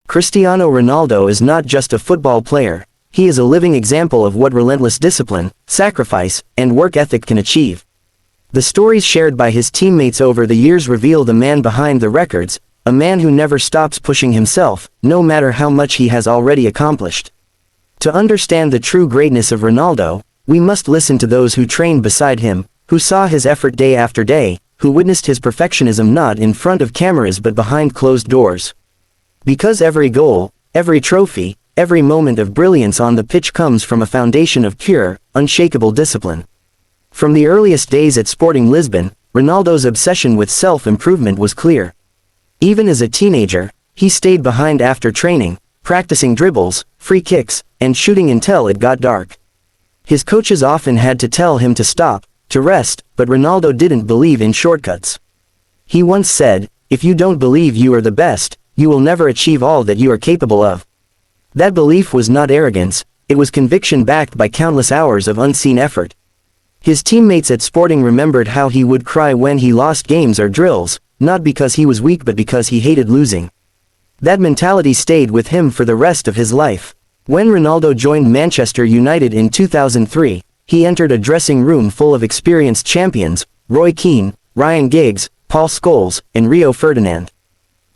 Cristiano Ronaldo is not just a football player, he is a living example of what relentless discipline, sacrifice, and work ethic can achieve. The stories shared by his teammates over the years reveal the man behind the records, a man who never stops pushing himself, no matter how much he has already accomplished. To understand the true greatness of Ronaldo, we must listen to those who trained beside him, who saw his effort day after day, who witnessed his perfectionism not in front of cameras but behind closed doors. Because every goal, every trophy, every moment of brilliance on the pitch comes from a foundation of pure, unshakable discipline. From the earliest days at Sporting Lisbon, Ronaldo's obsession with self-improvement was clear. Even as a teenager, he stayed behind after training, practicing dribbles, free kicks, and shooting until it got dark. His coaches often had to tell him to stop, to rest, but Ronaldo didn't believe in shortcuts. He once said, "If you don't believe you are the best, you will never achieve all that you are capable of." That belief was not arrogance, it was conviction backed by countless hours of unseen effort. His teammates at Sporting remembered how he would cry when he lost games or drills, not because he was weak but because he hated losing. That mentality stayed with him for the rest of his life. When Ronaldo joined Manchester United in 2003, he entered a dressing room full of experienced champions, Roy Keane, Ryan Giggs, Paul Scholes, and Rio Ferdinand.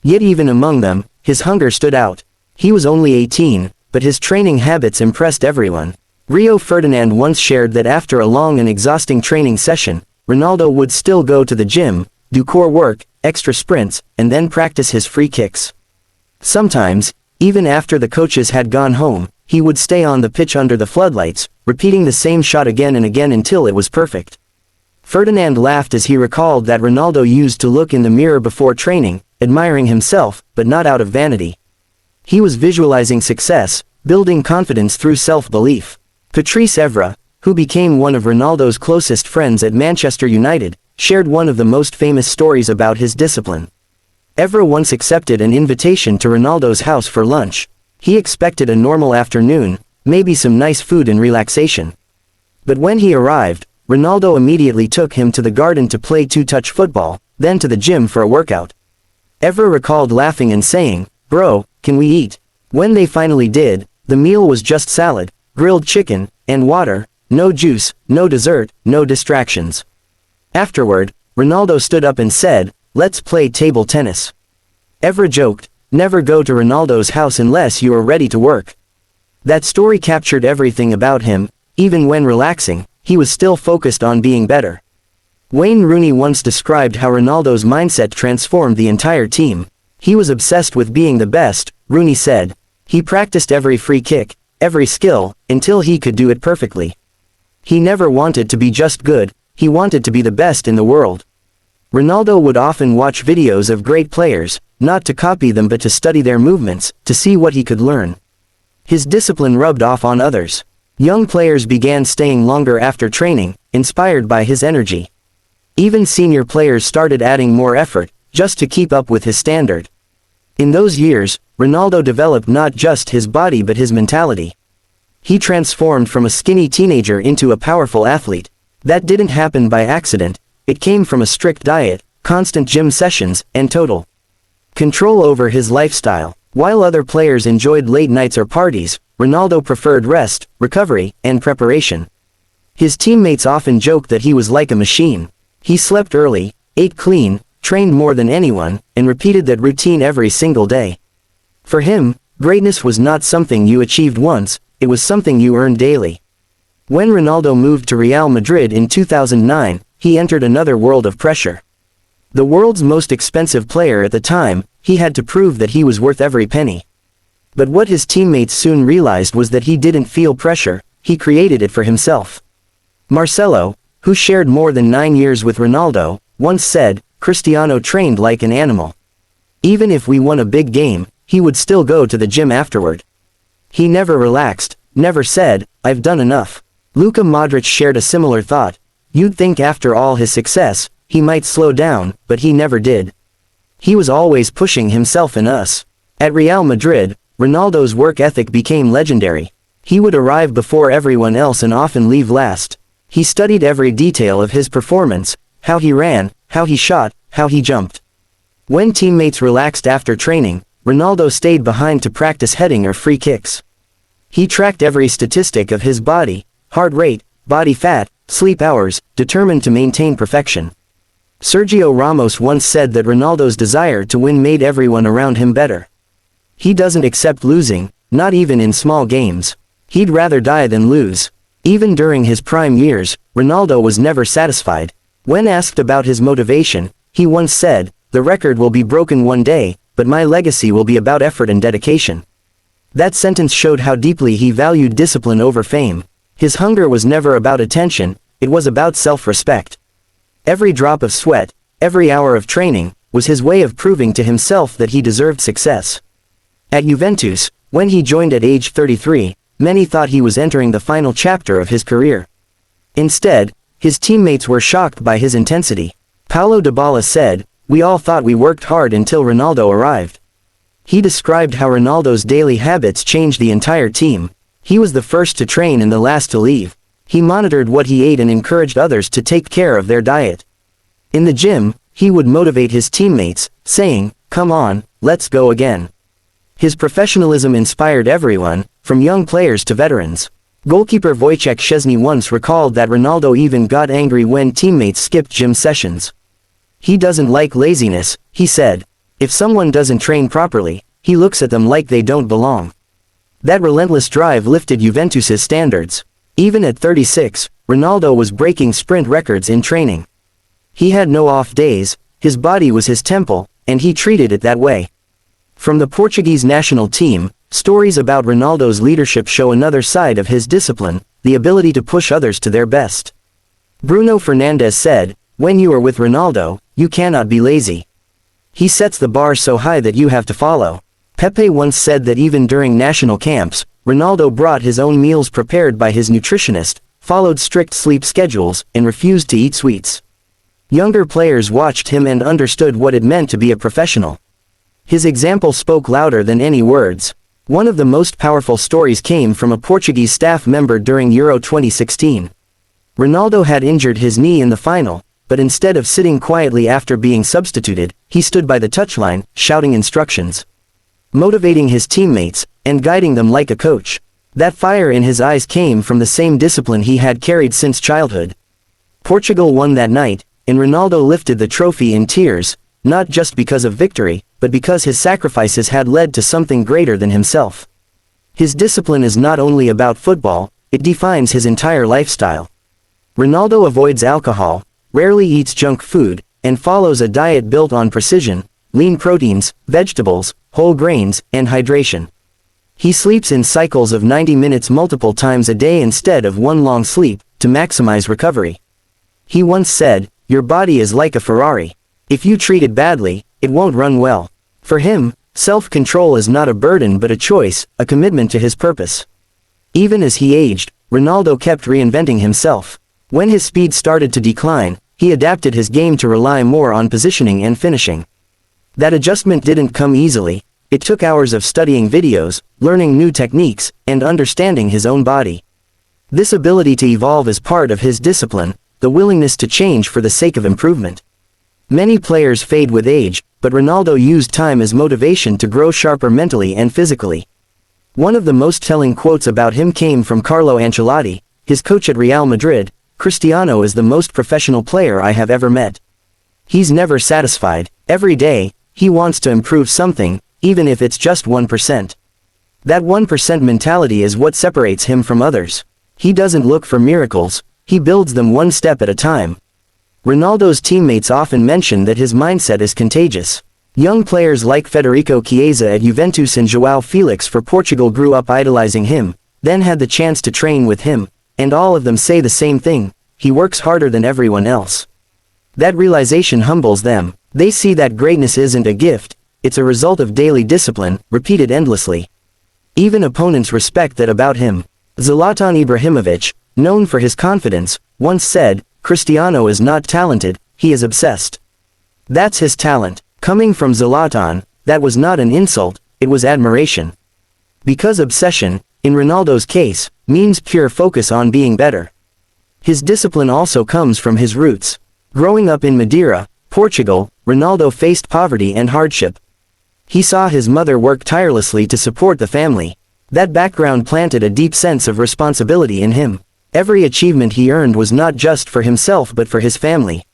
Yet even among them, his hunger stood out. He was only 18, but his training habits impressed everyone. Rio Ferdinand once shared that after a long and exhausting training session, Ronaldo would still go to the gym, do core work, extra sprints, and then practice his free kicks. Sometimes, even after the coaches had gone home, he would stay on the pitch under the floodlights, repeating the same shot again and again until it was perfect. Ferdinand laughed as he recalled that Ronaldo used to look in the mirror before training, admiring himself, but not out of vanity. He was visualizing success, building confidence through self-belief. Patrice Evra, who became one of Ronaldo's closest friends at Manchester United, shared one of the most famous stories about his discipline. Evra once accepted an invitation to Ronaldo's house for lunch. He expected a normal afternoon, maybe some nice food and relaxation. But when he arrived, Ronaldo immediately took him to the garden to play two-touch football, then to the gym for a workout. Evra recalled laughing and saying, "Bro, can we eat?" When they finally did, the meal was just salad, grilled chicken, and water, no juice, no dessert, no distractions. Afterward, Ronaldo stood up and said, "Let's play table tennis." Evra joked, "Never go to Ronaldo's house unless you are ready to work." That story captured everything about him. Even when relaxing, he was still focused on being better. Wayne Rooney once described how Ronaldo's mindset transformed the entire team. "He was obsessed with being the best," Rooney said. "He practiced every free kick, every skill, until he could do it perfectly. He never wanted to be just good, he wanted to be the best in the world." Ronaldo would often watch videos of great players, not to copy them but to study their movements, to see what he could learn. His discipline rubbed off on others. Young players began staying longer after training, inspired by his energy. Even senior players started adding more effort, just to keep up with his standard. In those years, Ronaldo developed not just his body but his mentality. He transformed from a skinny teenager into a powerful athlete. That didn't happen by accident, it came from a strict diet, constant gym sessions, and total control over his lifestyle. While other players enjoyed late nights or parties, Ronaldo preferred rest, recovery, and preparation. His teammates often joked that he was like a machine. He slept early, ate clean, trained more than anyone, and repeated that routine every single day. For him, greatness was not something you achieved once, it was something you earned daily. When Ronaldo moved to Real Madrid in 2009, he entered another world of pressure. The world's most expensive player at the time, he had to prove that he was worth every penny. But what his teammates soon realized was that he didn't feel pressure, he created it for himself. Marcelo, who shared more than 9 years with Ronaldo, once said, "Cristiano trained like an animal. Even if we won a big game, he would still go to the gym afterward. He never relaxed, never said, 'I've done enough.'" Luka Modrić shared a similar thought. You'd think after all his success, he might slow down, but he never did. He was always pushing himself and us. At Real Madrid, Ronaldo's work ethic became legendary. He would arrive before everyone else and often leave last. He studied every detail of his performance, how he ran, how he shot, how he jumped. When teammates relaxed after training, Ronaldo stayed behind to practice heading or free kicks. He tracked every statistic of his body, heart rate, body fat, sleep hours, determined to maintain perfection. Sergio Ramos once said that Ronaldo's desire to win made everyone around him better. He doesn't accept losing, not even in small games. He'd rather die than lose. Even during his prime years, Ronaldo was never satisfied. When asked about his motivation, he once said, "The record will be broken one day, but my legacy will be about effort and dedication." That sentence showed how deeply he valued discipline over fame. His hunger was never about attention, it was about self-respect. Every drop of sweat, every hour of training, was his way of proving to himself that he deserved success. At Juventus, when he joined at age 33, many thought he was entering the final chapter of his career. Instead, his teammates were shocked by his intensity. Paulo Dybala said, "We all thought we worked hard until Ronaldo arrived." He described how Ronaldo's daily habits changed the entire team. He was the first to train and the last to leave. He monitored what he ate and encouraged others to take care of their diet. In the gym, he would motivate his teammates, saying, "Come on, let's go again." His professionalism inspired everyone, from young players to veterans. Goalkeeper Wojciech Szczesny once recalled that Ronaldo even got angry when teammates skipped gym sessions. "He doesn't like laziness," he said. "If someone doesn't train properly, he looks at them like they don't belong." That relentless drive lifted Juventus's standards. Even at 36, Ronaldo was breaking sprint records in training. He had no off days, his body was his temple, and he treated it that way. From the Portuguese national team, stories about Ronaldo's leadership show another side of his discipline, the ability to push others to their best. Bruno Fernandes said, "When you are with Ronaldo, you cannot be lazy. He sets the bar so high that you have to follow." Pepe once said that even during national camps, Ronaldo brought his own meals prepared by his nutritionist, followed strict sleep schedules, and refused to eat sweets. Younger players watched him and understood what it meant to be a professional. His example spoke louder than any words. One of the most powerful stories came from a Portuguese staff member during Euro 2016. Ronaldo had injured his knee in the final, but instead of sitting quietly after being substituted, he stood by the touchline, shouting instructions, motivating his teammates, and guiding them like a coach. That fire in his eyes came from the same discipline he had carried since childhood. Portugal won that night, and Ronaldo lifted the trophy in tears, not just because of victory, but because his sacrifices had led to something greater than himself. His discipline is not only about football, it defines his entire lifestyle. Ronaldo avoids alcohol, rarely eats junk food, and follows a diet built on precision, lean proteins, vegetables, whole grains, and hydration. He sleeps in cycles of 90 minutes multiple times a day instead of one long sleep, to maximize recovery. He once said, "Your body is like a Ferrari. If you treat it badly, it won't run well." For him, self-control is not a burden but a choice, a commitment to his purpose. Even as he aged, Ronaldo kept reinventing himself. When his speed started to decline, he adapted his game to rely more on positioning and finishing. That adjustment didn't come easily. It took hours of studying videos, learning new techniques, and understanding his own body. This ability to evolve is part of his discipline, the willingness to change for the sake of improvement. Many players fade with age, but Ronaldo used time as motivation to grow sharper mentally and physically. One of the most telling quotes about him came from Carlo Ancelotti, his coach at Real Madrid. "Cristiano is the most professional player I have ever met. He's never satisfied. Every day, he wants to improve something, even if it's just 1%. That 1% mentality is what separates him from others. He doesn't look for miracles, he builds them one step at a time." Ronaldo's teammates often mention that his mindset is contagious. Young players like Federico Chiesa at Juventus and João Felix for Portugal grew up idolizing him, then had the chance to train with him, and all of them say the same thing: he works harder than everyone else. That realization humbles them. They see that greatness isn't a gift, it's a result of daily discipline, repeated endlessly. Even opponents respect that about him. Zlatan Ibrahimovic, known for his confidence, once said, "Cristiano is not talented, he is obsessed." That's his talent. Coming from Zlatan, that was not an insult, it was admiration. Because obsession, in Ronaldo's case, means pure focus on being better. His discipline also comes from his roots. Growing up in Madeira, Portugal, Ronaldo faced poverty and hardship. He saw his mother work tirelessly to support the family. That background planted a deep sense of responsibility in him. Every achievement he earned was not just for himself but for his family.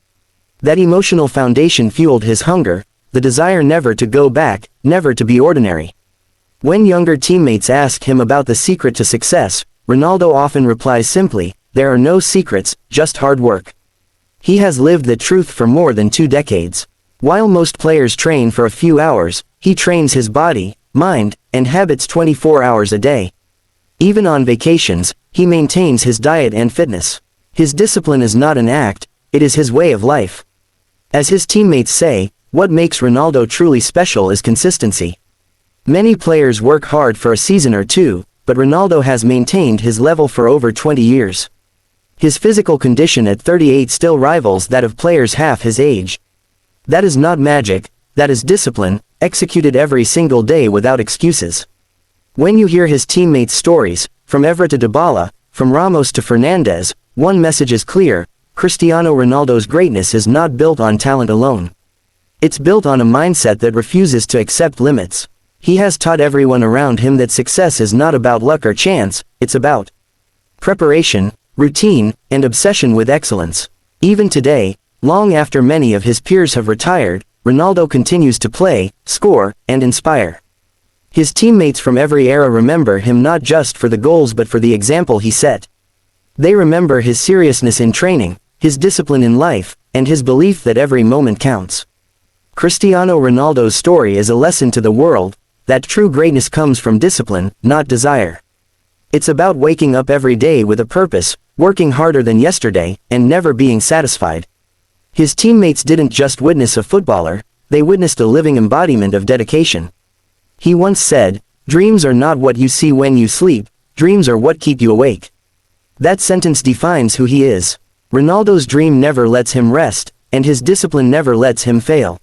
That emotional foundation fueled his hunger, the desire never to go back, never to be ordinary. When younger teammates ask him about the secret to success, Ronaldo often replies simply, "There are no secrets, just hard work." He has lived the truth for more than 2 decades. While most players train for a few hours, he trains his body, mind, and habits 24 hours a day. Even on vacations, he maintains his diet and fitness. His discipline is not an act, it is his way of life. As his teammates say, what makes Ronaldo truly special is consistency. Many players work hard for a season or two, but Ronaldo has maintained his level for over 20 years. His physical condition at 38 still rivals that of players half his age. That is not magic, that is discipline, executed every single day without excuses. When you hear his teammates' stories, from Evra to Dybala, from Ramos to Fernandes, one message is clear: Cristiano Ronaldo's greatness is not built on talent alone. It's built on a mindset that refuses to accept limits. He has taught everyone around him that success is not about luck or chance, it's about preparation, routine, and obsession with excellence. Even today, long after many of his peers have retired, Ronaldo continues to play, score, and inspire. His teammates from every era remember him not just for the goals but for the example he set. They remember his seriousness in training, his discipline in life, and his belief that every moment counts. Cristiano Ronaldo's story is a lesson to the world, that true greatness comes from discipline, not desire. It's about waking up every day with a purpose, working harder than yesterday, and never being satisfied. His teammates didn't just witness a footballer, they witnessed a living embodiment of dedication. He once said, "Dreams are not what you see when you sleep, dreams are what keep you awake." That sentence defines who he is. Ronaldo's dream never lets him rest, and his discipline never lets him fail.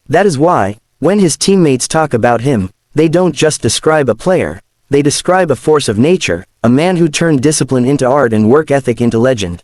That is why, when his teammates talk about him, they don't just describe a player, they describe a force of nature, a man who turned discipline into art and work ethic into legend.